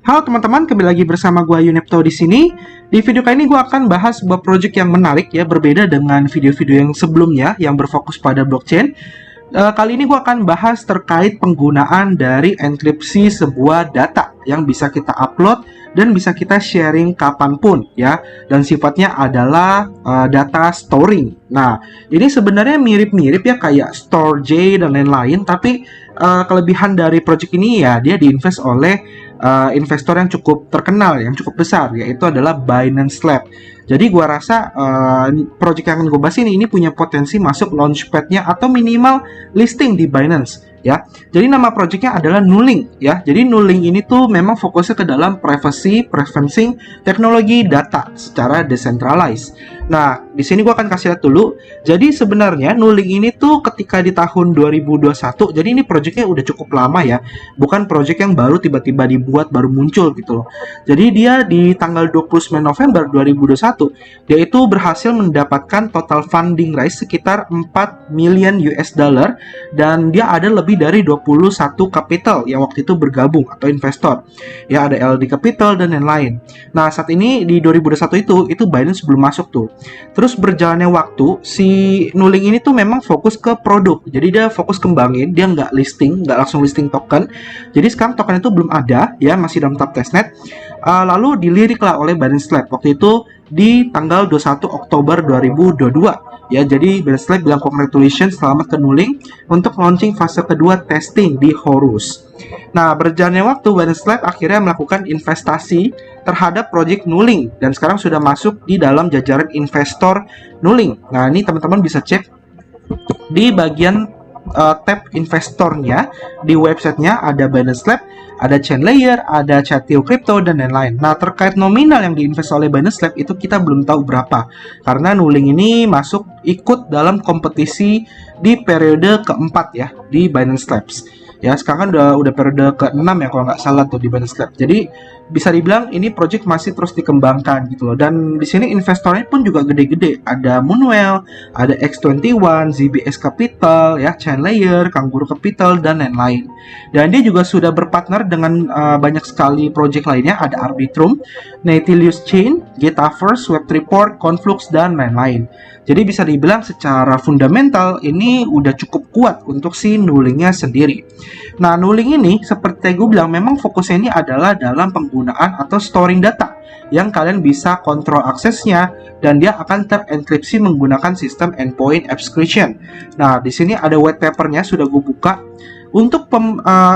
Halo teman-teman, kembali lagi bersama gua Yunepto di sini. Di video kali ini gua akan bahas sebuah project yang menarik ya, berbeda dengan video-video yang sebelumnya yang berfokus pada blockchain. Kali ini gua akan bahas terkait penggunaan dari enkripsi sebuah data yang bisa kita upload dan bisa kita sharing kapanpun ya, dan sifatnya adalah data storing. Nah, ini sebenarnya mirip-mirip ya kayak Storj dan lain-lain, tapi kelebihan dari project ini ya dia diinvest oleh investor yang cukup terkenal, yang cukup besar, yaitu adalah Binance Lab. Jadi gua rasa project yang akan gue bahas ini punya potensi masuk launchpad-nya atau minimal listing di Binance ya. Jadi nama projectnya adalah Nuling ya. Jadi Nuling ini tuh memang fokusnya ke dalam privacy preferencing teknologi data secara decentralized. Nah, di sini gua akan kasih lihat dulu. Jadi sebenarnya Nuling ini tuh ketika di tahun 2021, jadi ini projectnya udah cukup lama ya. Bukan project yang baru tiba-tiba dibuat baru muncul gitu loh. Jadi dia di tanggal 29 November 2021 dia itu berhasil mendapatkan total funding raise sekitar 4 million US dollar dan dia ada lebih dari 21 capital yang waktu itu bergabung atau investor. Ya ada LD Capital dan lain-lain. Nah, saat ini di 2021 itu Binance belum masuk tuh. Terus berjalannya waktu, si Nuling ini tuh memang fokus ke produk. Jadi dia fokus kembangin, dia nggak listing, nggak langsung listing token. Jadi sekarang token itu belum ada, ya masih dalam tahap testnet. Lalu diliriklah oleh Binance Lab waktu itu di tanggal 21 Oktober 2022. Ya, jadi Binance Lab bilang congratulations, selamat ke Nuling untuk launching fase kedua testing di Horus. Nah, berjalannya waktu, Binance Lab akhirnya melakukan investasi terhadap project Nuling dan sekarang sudah masuk di dalam jajaran investor Nuling. Nah, ini teman-teman bisa cek di bagian tab investornya di websitenya ada Binance Lab, ada Chainlayer, ada Chateo Crypto dan lain-lain. Nah, terkait nominal yang diinvest oleh Binance Lab itu kita belum tahu berapa karena Nuling ini masuk ikut dalam kompetisi di periode keempat ya di Binance Labs. Ya, sekarang kan udah periode ke-6 ya kalau nggak salah tuh di Binance Lab. Jadi bisa dibilang ini project masih terus dikembangkan gitu loh. Dan di sini investornya pun juga gede-gede. Ada Moonwell, ada X21, ZBS Capital, ya, Chainlayer, Kangaroo Capital dan lain-lain. Dan dia juga sudah berpartner dengan banyak sekali project lainnya. Ada Arbitrum, Nautilus Chain, Getaverse, Web3port, Conflux dan lain-lain. Jadi bisa dibilang secara fundamental ini udah cukup kuat untuk si Nulingnya sendiri. Nah, Nuling ini seperti gue bilang memang fokusnya ini adalah dalam penggunaan atau storing data yang kalian bisa kontrol aksesnya dan dia akan terenkripsi menggunakan sistem endpoint abstraction. Nah, di sini ada white papernya sudah gue buka. Untuk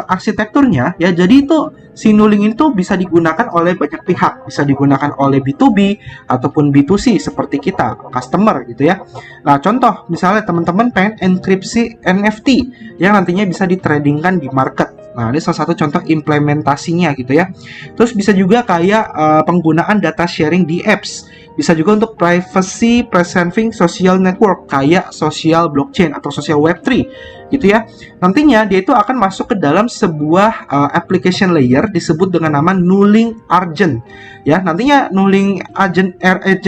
arsitekturnya ya, jadi itu si Nuling itu bisa digunakan oleh banyak pihak, bisa digunakan oleh B2B ataupun B2C seperti kita, customer gitu ya. Nah, contoh misalnya teman-teman pengen enkripsi NFT yang nantinya bisa ditradingkan di market. Nah, ini salah satu contoh implementasinya gitu ya. Terus bisa juga kayak penggunaan data sharing di apps. Bisa juga untuk privacy preserving social network kayak social blockchain atau social web3 gitu ya. Nantinya dia itu akan masuk ke dalam sebuah application layer disebut dengan nama Nuling Agent. Ya, nantinya Nuling Agent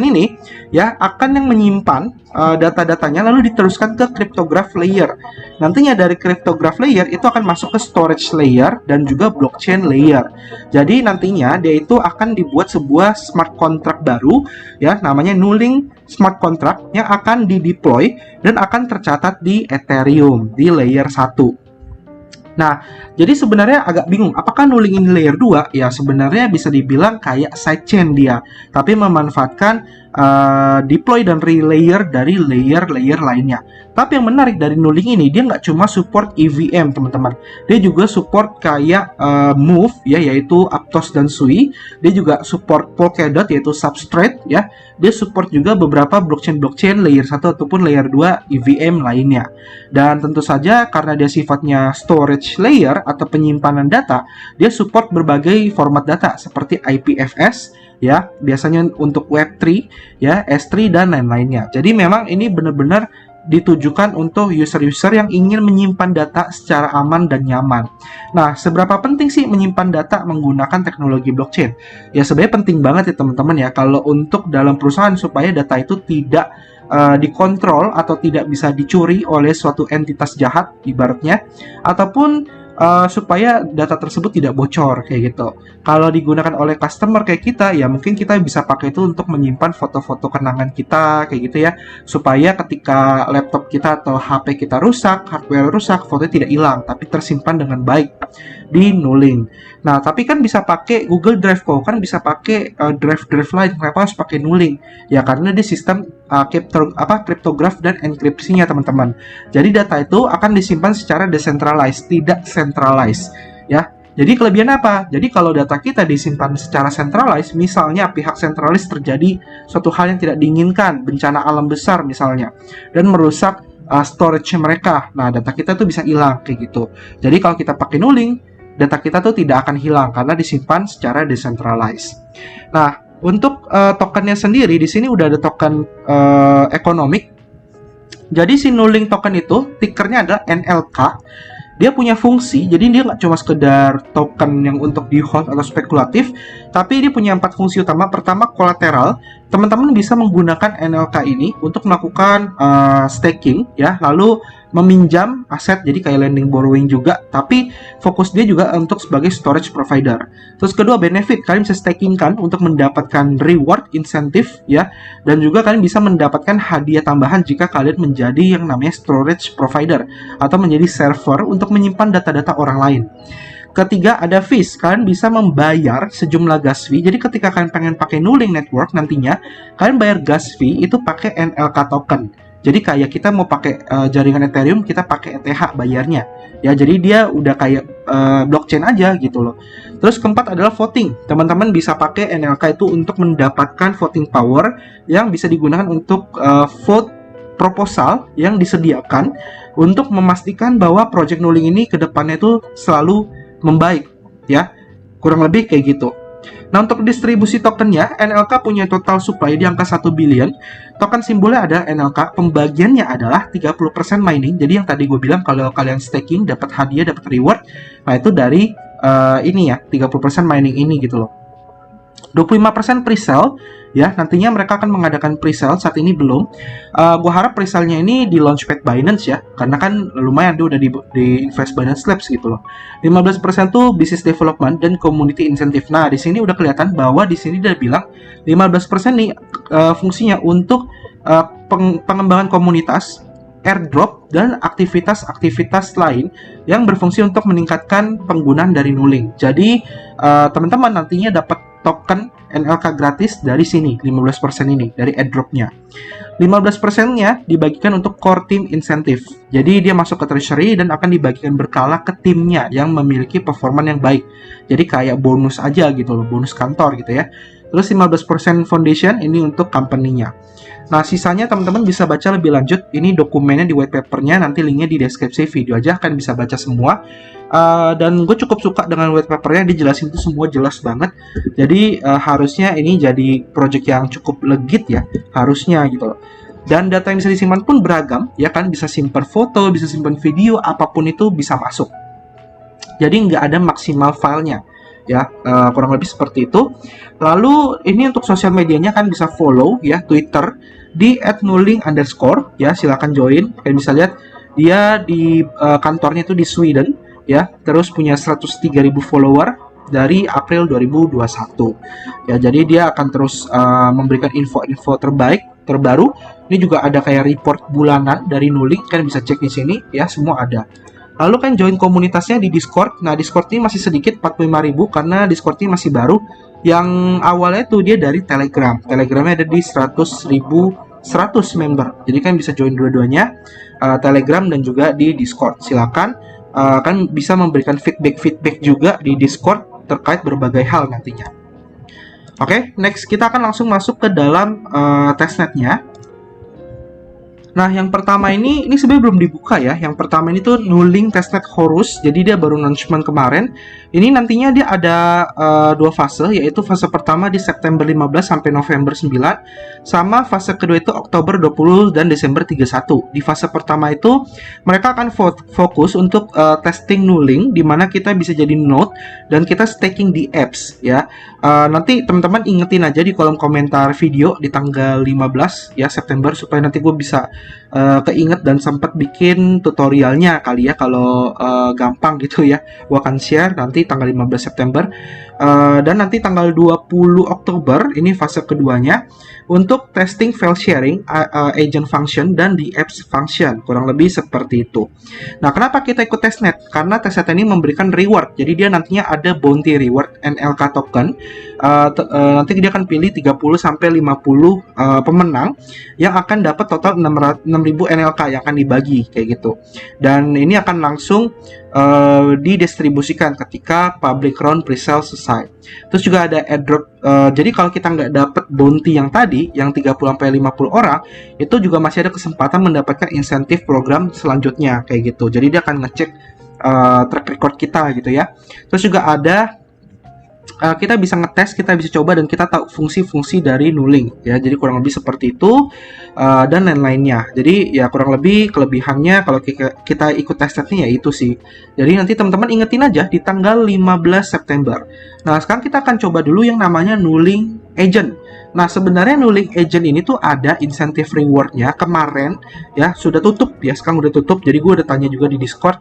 ini ya akan yang menyimpan data-datanya lalu diteruskan ke cryptograph layer. Nantinya dari cryptograph layer itu akan masuk ke storage layer dan juga blockchain layer. Jadi nantinya dia itu akan dibuat sebuah smart contract baru ya, namanya Nuling Smart Contract yang akan dideploy dan akan tercatat di Ethereum di layer 1. Nah, jadi sebenarnya agak bingung, apakah Nuling ini layer 2? Ya, sebenarnya bisa dibilang kayak sidechain dia, tapi memanfaatkan deploy dan relayer dari layer-layer lainnya. Tapi yang menarik dari Nuling ini, dia nggak cuma support EVM, teman-teman. Dia juga support kayak Move, ya, yaitu Aptos dan Sui. Dia juga support Polkadot, yaitu Substrate, ya. Dia support juga beberapa blockchain-blockchain layer 1 ataupun layer 2 EVM lainnya. Dan tentu saja karena dia sifatnya storage layer atau penyimpanan data, dia support berbagai format data seperti IPFS, ya, biasanya untuk Web3, ya, S3 dan lain-lainnya. Jadi memang ini benar-benar ditujukan untuk user-user yang ingin menyimpan data secara aman dan nyaman. Nah, seberapa penting sih menyimpan data menggunakan teknologi blockchain? Ya, sebenarnya penting banget ya teman-teman ya, kalau untuk dalam perusahaan supaya data itu tidak dikontrol atau tidak bisa dicuri oleh suatu entitas jahat ibaratnya, ataupun supaya data tersebut tidak bocor kayak gitu. Kalau digunakan oleh customer kayak kita, ya mungkin kita bisa pakai itu untuk menyimpan foto-foto kenangan kita kayak gitu ya, supaya ketika laptop kita atau HP kita rusak, hardware rusak, fotonya tidak hilang tapi tersimpan dengan baik di Nuling. Nah, tapi kan bisa pakai Google Drive kok, kan bisa pakai drive lain. Kenapa harus pakai Nuling? Ya karena di sistem kriptograf dan enkripsinya, teman-teman. Jadi data itu akan disimpan secara decentralized, tidak centralized, ya. Jadi kelebihan apa? Jadi kalau data kita disimpan secara centralized, misalnya pihak sentralis terjadi suatu hal yang tidak diinginkan, bencana alam besar misalnya, dan merusak storage mereka. Nah, data kita tuh bisa hilang kayak gitu. Jadi kalau kita pakai Nuling, data kita tuh tidak akan hilang karena disimpan secara decentralized. Nah, untuk tokennya sendiri di sini udah ada token ekonomik. Jadi si Nuling token itu tickernya adalah NLK. Dia punya fungsi, jadi dia nggak cuma sekedar token yang untuk di hold atau spekulatif, tapi dia punya 4 fungsi utama. Pertama, kolateral. Teman-teman bisa menggunakan NLK ini untuk melakukan staking, ya, lalu meminjam aset, jadi kayak lending borrowing juga, tapi fokus dia juga untuk sebagai storage provider. Terus kedua, benefit, kalian bisa staking kan untuk mendapatkan reward, insentif, ya, dan juga kalian bisa mendapatkan hadiah tambahan jika kalian menjadi yang namanya storage provider atau menjadi server untuk menyimpan data-data orang lain. Ketiga, ada fees. Kalian bisa membayar sejumlah gas fee. Jadi ketika kalian pengen pakai Nuling Network nantinya, kalian bayar gas fee itu pakai NLK token. Jadi kayak kita mau pakai jaringan Ethereum, kita pakai ETH bayarnya. Ya, jadi dia udah kayak blockchain aja gitu loh. Terus keempat adalah voting. Teman-teman bisa pakai NLK itu untuk mendapatkan voting power yang bisa digunakan untuk vote proposal yang disediakan untuk memastikan bahwa project Nuling ini ke depannya itu selalu membaik, ya. Kurang lebih kayak gitu. Nah, untuk distribusi tokennya, NLK punya total supply di angka 1 billion. Token simbolnya ada NLK, pembagiannya adalah 30% mining. Jadi yang tadi gue bilang kalau kalian staking dapat hadiah, dapat reward. Nah, itu dari ini ya, 30% mining ini gitu loh. 25% pre-sale, ya, nantinya mereka akan mengadakan pre-sale, saat ini belum. Gue harap pre-sale-nya ini di launchpad Binance ya, karena kan lumayan dia udah di invest Binance Labs gitu loh. 15% tuh business development dan community incentive. Nah, di sini udah kelihatan bahwa di sini dia bilang 15% nih fungsinya untuk pengembangan komunitas, airdrop, dan aktivitas-aktivitas lain yang berfungsi untuk meningkatkan penggunaan dari Nuling. Jadi, teman-teman nantinya dapat token NLK gratis dari sini, 15% ini, dari airdropnya. 15%-nya dibagikan untuk core team incentive. Jadi dia masuk ke treasury dan akan dibagikan berkala ke timnya yang memiliki performa yang baik. Jadi kayak bonus aja gitu loh, bonus kantor gitu ya. Terus 15% foundation ini untuk company-nya. Nah, sisanya teman-teman bisa baca lebih lanjut. Ini dokumennya di white paper-nya, nanti linknya di deskripsi video aja, kalian bisa baca semua. Dan gue cukup suka dengan white paper-nya, dijelasin itu semua jelas banget. Jadi harusnya ini jadi project yang cukup legit ya, harusnya gitu loh. Dan data yang bisa disimpan pun beragam, ya kan, bisa simpan foto, bisa simpan video, apapun itu bisa masuk. Jadi nggak ada maksimal filenya, ya, kurang lebih seperti itu. Lalu ini untuk sosial medianya kan bisa follow ya, Twitter di @nuling_, ya, silakan join. Kalian bisa lihat dia di kantornya itu di Sweden, ya, terus punya 103.000 follower dari April 2021. Ya, jadi dia akan terus memberikan info-info terbaru. Ini juga ada kayak report bulanan dari Nuling, kalian bisa cek di sini ya, semua ada. Lalu kan join komunitasnya di Discord. Nah, Discord ini masih sedikit, 45.000, karena Discord ini masih baru. Yang awalnya tuh dia dari Telegram. Telegramnya ada di 100.100 member. Jadi kan bisa join dua-duanya, Telegram dan juga di Discord. Silakan, kan bisa memberikan feedback juga di Discord terkait berbagai hal nantinya. Oke, next kita akan langsung masuk ke dalam testnetnya. Nah, yang pertama ini sebenarnya belum dibuka ya. Yang pertama ini tuh Nuling Testnet Horus. Jadi dia baru announcement kemarin. Ini nantinya dia ada 2 fase, yaitu fase pertama di September 15 sampai November 9, sama fase kedua itu Oktober 20 dan Desember 31. Di fase pertama itu mereka akan fokus untuk testing Nuling, di mana kita bisa jadi node dan kita staking di apps ya. Nanti teman-teman ingetin aja di kolom komentar video di tanggal 15 ya September, supaya nanti gue bisa keinget dan sempat bikin tutorialnya kali ya, kalau gampang gitu ya. Gue akan share nanti tanggal 15 September. Dan nanti tanggal 20 Oktober ini fase keduanya untuk testing file sharing, agent function, dan di apps function. Kurang lebih seperti itu. Nah, kenapa kita ikut testnet? Karena testnet ini memberikan reward. Jadi dia nantinya ada bounty reward NLK token. Nanti dia akan pilih 30 sampai 50 pemenang yang akan dapat total 6.000 NLK yang akan dibagi kayak gitu. Dan ini akan langsung didistribusikan ketika public round presale selesai. Terus juga ada airdrop. Jadi kalau kita nggak dapat bounty yang tadi, yang 30 sampai 50 orang, itu juga masih ada kesempatan mendapatkan insentif program selanjutnya kayak gitu. Jadi dia akan ngecek track record kita gitu ya. Terus juga ada kita bisa ngetes, kita bisa coba, dan kita tahu fungsi-fungsi dari Nuling ya. Jadi kurang lebih seperti itu, dan lain-lainnya. Jadi ya kurang lebih kelebihannya kalau kita ikut testnya ya itu sih. Jadi nanti teman-teman ingetin aja di tanggal 15 September. Nah, sekarang kita akan coba dulu yang namanya Nuling Agent. Nah, sebenarnya Nuling Agent ini tuh ada insentif rewardnya. Kemarin ya sudah tutup ya, sekarang udah tutup. Jadi gue udah tanya juga di Discord,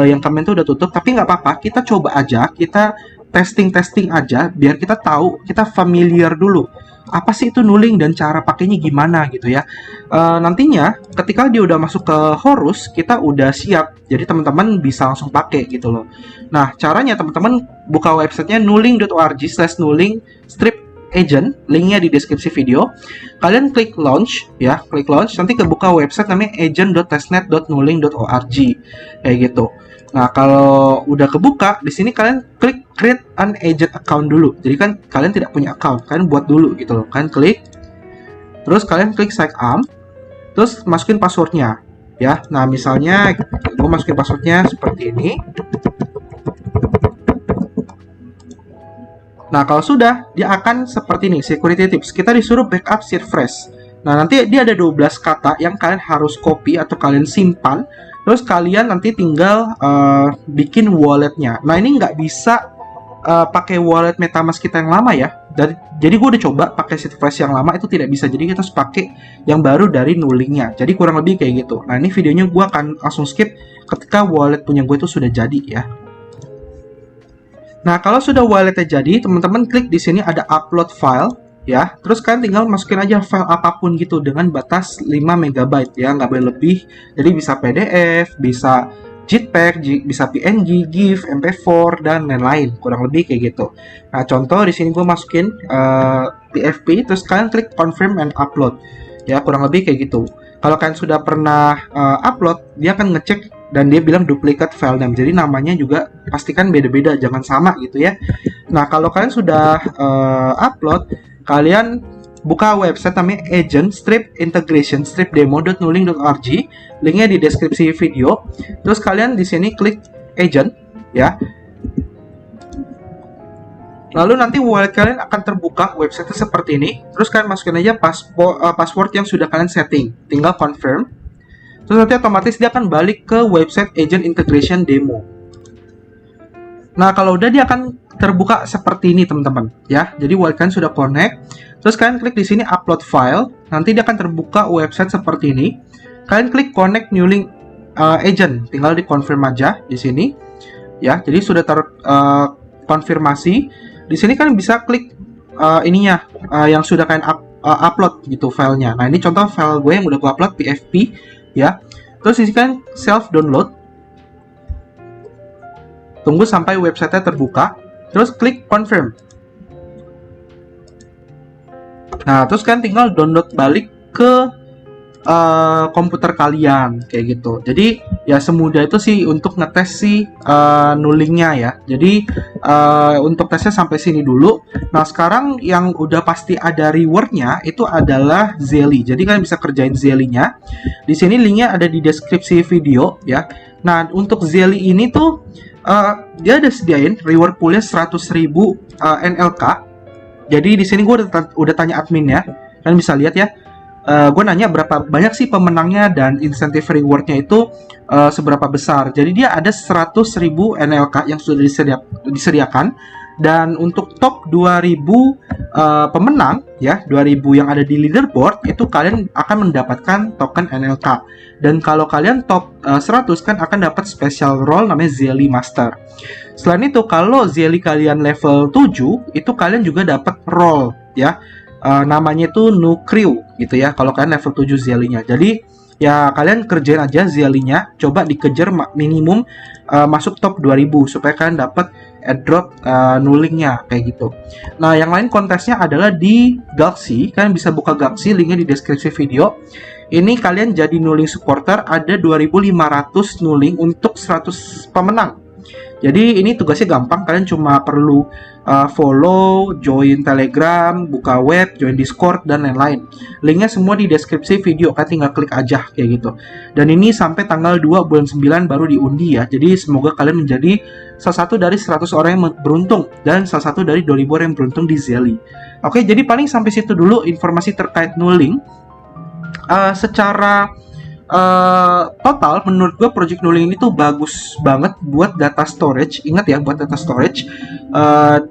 yang kemarin tuh udah tutup. Tapi nggak apa-apa, kita coba aja, kita testing aja biar kita tahu, kita familiar dulu apa sih itu Nuling dan cara pakainya gimana gitu ya. Nantinya ketika dia udah masuk ke Horus, kita udah siap, jadi teman-teman bisa langsung pakai gitu loh. Nah, caranya teman-teman buka websitenya nuling.org/nuling strip agent, linknya di deskripsi video. Kalian klik launch ya, klik launch, nanti kebuka website namanya agent.testnet.nuling.org kayak gitu. Nah, kalau udah kebuka, di sini kalian klik create an agent account dulu. Jadi kan kalian tidak punya account, kalian buat dulu gitu loh. Kalian klik, terus kalian klik sign up, terus masukin passwordnya ya. Nah, misalnya gue masukin passwordnya seperti ini. Nah, kalau sudah, dia akan seperti ini, security tips. Kita disuruh backup Searchfresh. Nah, nanti dia ada 12 kata yang kalian harus copy atau kalian simpan. Terus kalian nanti tinggal bikin walletnya. Nah, ini nggak bisa pakai wallet MetaMask kita yang lama ya. Jadi gue udah coba pakai Searchfresh yang lama, itu tidak bisa. Jadi kita harus pakai yang baru dari Nulingnya. Jadi kurang lebih kayak gitu. Nah, ini videonya gue akan langsung skip ketika wallet punya gue itu sudah jadi ya. Nah, kalau sudah walletnya jadi, teman-teman klik di sini ada upload file ya. Terus kalian tinggal masukin aja file apapun gitu dengan batas 5 MB ya, nggak boleh lebih. Jadi bisa PDF, bisa JPEG, bisa PNG, GIF, MP4, dan lain-lain. Kurang lebih kayak gitu. Nah, contoh di sini gue masukin PFP, terus kalian klik confirm and upload ya, kurang lebih kayak gitu. Kalau kalian sudah pernah upload, dia akan ngecek dan dia bilang duplicate file name. Jadi namanya juga pastikan beda-beda, jangan sama gitu ya. Nah, kalau kalian sudah upload, kalian buka website namanya agent strip integration strip demo.nuling.org, linknya di deskripsi video. Terus kalian di sini klik agent ya. Lalu nanti wallet kalian akan terbuka website seperti ini. Terus kalian masukin aja password yang sudah kalian setting, tinggal confirm. Terus nanti otomatis dia akan balik ke website agent integration demo. Nah, kalau udah dia akan terbuka seperti ini teman-teman ya. Jadi wallet kalian sudah connect. Terus kalian klik di sini upload file. Nanti dia akan terbuka website seperti ini. Kalian klik connect Nuling agent. Tinggal dikonfirm aja di sini ya. Jadi sudah terkonfirmasi. Di sini kalian bisa klik ininya yang sudah kalian upload gitu filenya. Nah, ini contoh file gue yang udah gue upload PFP ya. Terus di sini kalian self download. Tunggu sampai website-nya terbuka, terus klik confirm. Nah, terus kan tinggal download balik ke komputer kalian, kayak gitu. Jadi, ya semudah itu sih untuk ngetes si Nulingnya ya. Jadi, untuk tesnya sampai sini dulu. Nah, sekarang yang udah pasti ada rewardnya itu adalah Zelly. Jadi, kalian bisa kerjain Zelly-nya. Di sini linknya ada di deskripsi video ya. Nah, untuk Zelly ini tuh dia ada sediain reward poolnya 100.000 NLK. Jadi di sini gue udah tanya adminnya, kalian bisa lihat ya. Gue nanya berapa banyak sih pemenangnya dan insentif rewardnya itu seberapa besar. Jadi dia ada 100.000 NLK yang sudah disediakan Dan untuk top 2000 pemenang ya, 2000 yang ada di leaderboard itu kalian akan mendapatkan token NLK. Dan kalau kalian top 100 kan akan dapat special role namanya Zelly Master. Selain itu, kalau Zelly kalian level 7 itu kalian juga dapat role ya. Namanya itu Nu Crew gitu ya. Kalau kalian level 7 Zelly-nya. Jadi ya kalian kerjain aja Zelly-nya, coba dikejar minimum masuk top 2000 supaya kalian dapat airdrop nullingnya kayak gitu. Nah, yang lain kontesnya adalah di Galaxy. Kalian bisa buka Galaxy, linknya di deskripsi video. Ini kalian jadi nulling supporter, ada 2500 nulling untuk 100 pemenang. Jadi ini tugasnya gampang, kalian cuma perlu follow, join Telegram, buka web, join Discord, dan lain-lain. Linknya semua di deskripsi video, kalian tinggal klik aja kayak gitu. Dan ini sampai tanggal 2 bulan 9 baru diundi ya. Jadi semoga kalian menjadi salah satu dari 100 orang yang beruntung dan salah satu dari 2000 orang yang beruntung di Zelly. Oke, jadi paling sampai situ dulu informasi terkait nulling. Secara total menurut gue Project Nulling ini tuh bagus banget buat data storage. Ingat ya, buat data storage.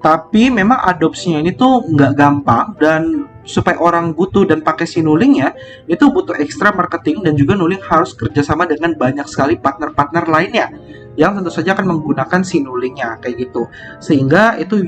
Tapi memang adopsinya ini tuh nggak gampang, dan supaya orang butuh dan pakai si Nullingnya itu butuh ekstra marketing, dan juga Nulling harus kerjasama dengan banyak sekali partner-partner lainnya yang tentu saja akan menggunakan si Nullingnya kayak gitu, sehingga itu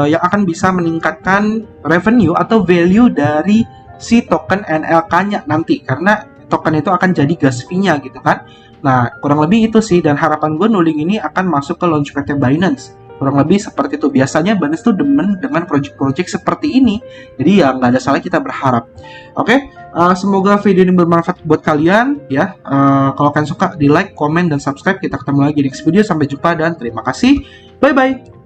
yang akan bisa meningkatkan revenue atau value dari si token NLK-nya nanti, karena token itu akan jadi gas fee-nya gitu kan. Nah, kurang lebih itu sih, dan harapan gue Nulling ini akan masuk ke launchpad Binance. Kurang lebih seperti itu. Biasanya Binance tuh demen dengan project-project seperti ini. Jadi ya nggak ada salah kita berharap. Oke, semoga video ini bermanfaat buat kalian ya. Kalau kalian suka, di like, komen, dan subscribe. Kita ketemu lagi di next video. Sampai jumpa dan terima kasih. Bye-bye.